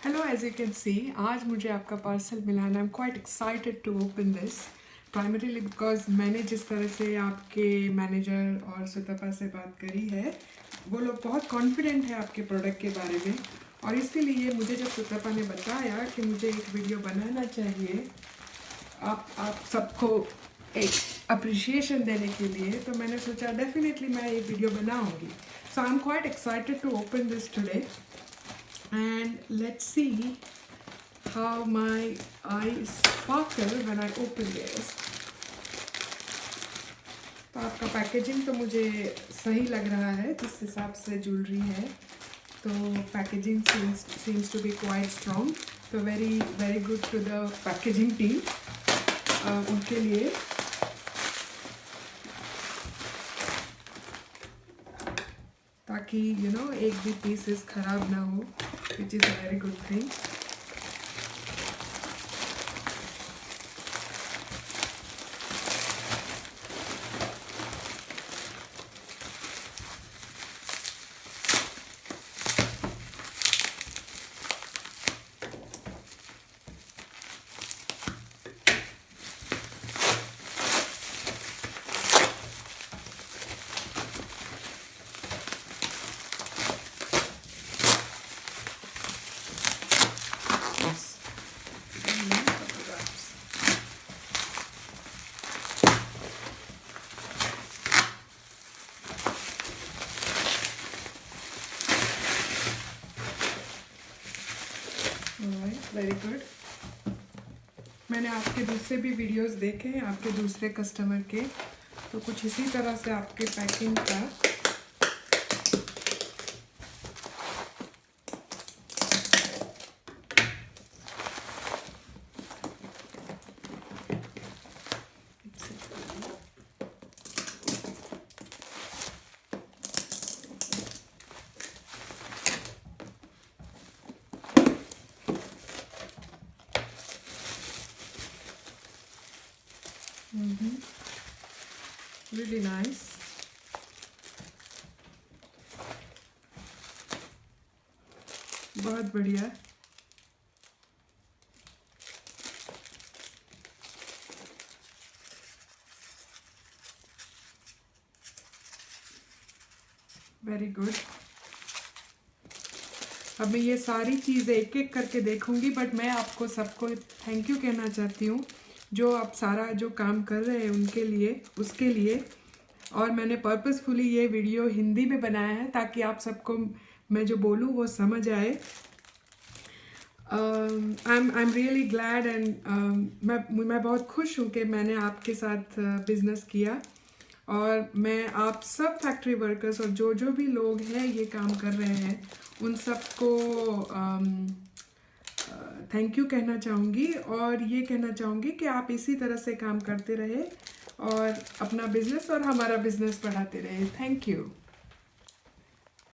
Hello, as you can see आज मुझे आपका पार्सल मिला है। I am quite excited to open this primarily because मैंने जिस तरह से आपके मैनेजर और सुतपा से बात करी है, वो लोग बहुत कॉन्फिडेंट है आपके प्रोडक्ट के बारे में। और इसीलिए मुझे जब सुतपा ने बताया कि मुझे एक वीडियो बनाना चाहिए आप सबको एक अप्रिशिएशन देने के लिए, तो मैंने सोचा डेफिनेटली मैं एक वीडियो बनाऊंगी। So I am quite excited to open this today and let's see how my eyes sparkle when I open this. तो आपका पैकेजिंग तो मुझे सही लग रहा है जिस हिसाब से ज्वेलरी है, तो packaging seems to be quite strong. तो very good to the packaging team, उनके लिए ताकि एक भी पीसेस खराब ना हो, which is a very good thing. Very good. मैंने आपके दूसरे भी वीडियोस देखे हैं आपके दूसरे कस्टमर के, तो कुछ इसी तरह से आपके पैकिंग का really nice. बहुत बढ़िया। Very good. अब मैं ये सारी चीज़ें एक एक करके देखूंगी, बट मैं आपको सबको थैंक यू कहना चाहती हूँ जो आप सारा जो काम कर रहे हैं उनके लिए, उसके लिए। और मैंने पर्पसफुली ये वीडियो हिंदी में बनाया है ताकि आप सबको मैं जो बोलूँ वो समझ आए। I am really glad and मैं बहुत खुश हूँ कि मैंने आपके साथ बिजनेस किया। और मैं आप सब फैक्ट्री वर्कर्स और जो भी लोग हैं ये काम कर रहे हैं उन सबको थैंक यू कहना चाहूँगी। और ये कहना चाहूँगी कि आप इसी तरह से काम करते रहे और अपना बिजनेस और हमारा बिजनेस बढ़ाते रहे। Thank you.